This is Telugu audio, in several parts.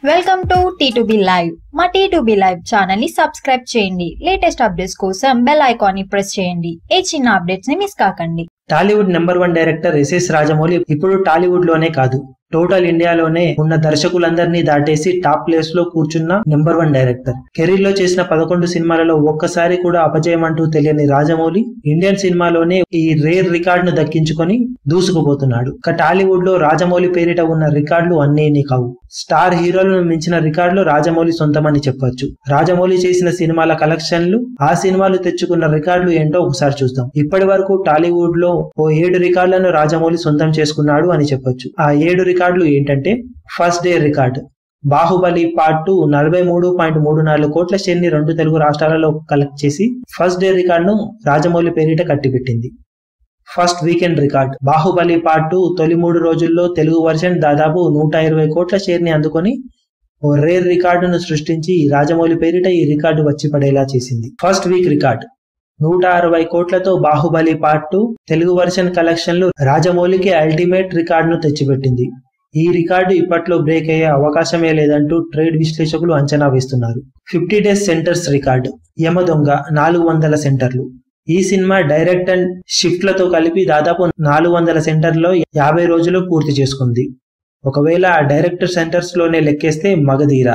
Welcome to T2B live. మా T2B లైవ్ ఛానల్ ని సబ్స్క్రైబ్ చేయండి. లేటెస్ట్ అప్డేట్స్ కోసం బెల్ ఐకాన్ ని ప్రెస్ చేయండి. ఏ చిన్న అప్డేట్స్ ని మిస్ కాకండి. Tollywood number 1 director SS Rajamouli ఇప్పుడు టాలీవుడ్ లోనే కాదు, టోటల్ ఇండియాలోనే ఉన్న దర్శకులందరినీ దాటేసి టాప్ ప్లేస్ లో కూర్చున్న నెంబర్ 1 డైరెక్టర్. కెరీర్ లో చేసిన 11 సినిమాలలో ఒక్కసారి కూడా అపజయం అంటూ తెలియని రాజమౌళి ఇండియన్ సినిమాలోనే ఈ రేర్ రికార్డ్ ను దక్కించుకొని దూసుకుపోతున్నాడు. టాలీవుడ్ లో రాజమౌళి పేరిట ఉన్న రికార్డులు అన్నీ కావు. స్టార్ హీరోలను మించిన రికార్డులు రాజమౌళి సొంతమని చెప్పొచ్చు. రాజమౌళి చేసిన సినిమాల కలెక్షన్లు, ఆ సినిమాలు తెచ్చుకున్న రికార్డులు ఏంటో ఒకసారి చూద్దాం. ఇప్పటి వరకు టాలీవుడ్ లో ఓ 7 రికార్డులను రాజమౌళి సొంతం చేసుకున్నాడు అని చెప్పొచ్చు. ఆ 7 రికార్డులు ఏంటంటే, first day record Baahubali part 2 43.34 కోట్ల షేర్ ని 2 తెలుగు రాష్ట్రాలలో కలెక్ట్ చేసి ఫస్ట్ డే రికార్డును రాజమౌళి పేరిట కట్టిపెట్టింది. First weekend record Baahubali part 2 తొలి 3 రోజుల్లో తెలుగు వర్షన్ దాదాపు 120 కోట్ల షేర్ ని అందుకొని ఓ రేర్ రికార్డును సృష్టించి రాజమౌళి పేరిట ఈ రికార్డు వచ్చి పడేలా చేసింది. ఫస్ట్ వీక్ రికార్డ్ 160 కోట్లతో బాహుబలి పార్ట్ 2 తెలుగు వర్షన్ కలెక్షన్లు రాజమౌళికి అల్టిమేట్ రికార్డును తెచ్చిపెట్టింది. ఈ రికార్డు ఇప్పట్లో బ్రేక్ అయ్యే అవకాశమే లేదంటూ ట్రేడ్ విశ్లేషకులు అంచనా వేస్తున్నారు. 50 డేస్ సెంటర్స్ రికార్డు యమదొంగ 400 సెంటర్లు. ఈ సినిమా డైరెక్ట్ అండ్ షిఫ్ట్లతో కలిపి దాదాపు 400 సెంటర్లో 50 రోజులు పూర్తి చేసుకుంది. ఒకవేళ డైరెక్టర్ సెంటర్స్ లోనే లెక్కేస్తే Magadheera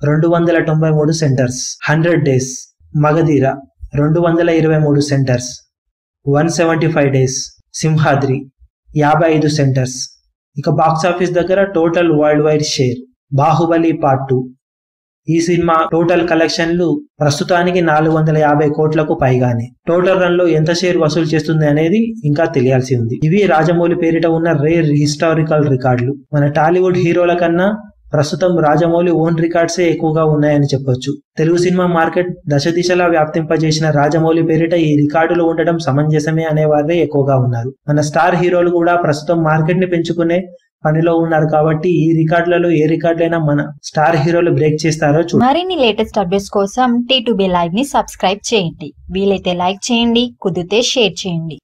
293 centres, 100 days Magadheera 223 centres, 175 days Simhadri 55 centres. ఇక బాక్సాఫీస్ దగ్గర total worldwide share Baahubali part 2 ఈ సినిమా టోటల్ కలెక్షన్లు ప్రస్తుతానికి 450 కోట్లకు పైగానే. టోటల్ రన్ లో ఎంత షేర్ వసూలు చేస్తుంది అనేది ఇంకా తెలియాల్సి ఉంది. ఇవి రాజమౌళి పేరిట ఉన్న రేర్ హిస్టారికల్ రికార్డులు. మన టాలీవుడ్ హీరోల కన్నా ప్రస్తుతం రాజమౌళి ఓన్ రికార్డ్సే ఎక్కువగా ఉన్నాయని చెప్పొచ్చు. తెలుగు సినిమా మార్కెట్ దశ దిశలా వ్యాప్తింపజేసిన రాజమౌళి పేరిట ఈ రికార్డులు ఉండడం సమంజసమే అనేవారే ఎక్కువగా ఉన్నారు. మన స్టార్ హీరోలు కూడా ప్రస్తుతం మార్కెట్ ని పెంచుకునే పనిలో ఉన్నారు కాబట్టి ఈ రికార్డులలో ఏ రికార్డులైనా మన స్టార్ హీరోలు బ్రేక్ చేస్తారో చూడండి. మరిన్ని లేటెస్ట్ అప్డేట్స్ కోసం T2B లైవ్ ని సబ్స్క్రైబ్ చేయండి. వీలైతే లైక్ చేయండి, కుదిరితే షేర్ చేయండి.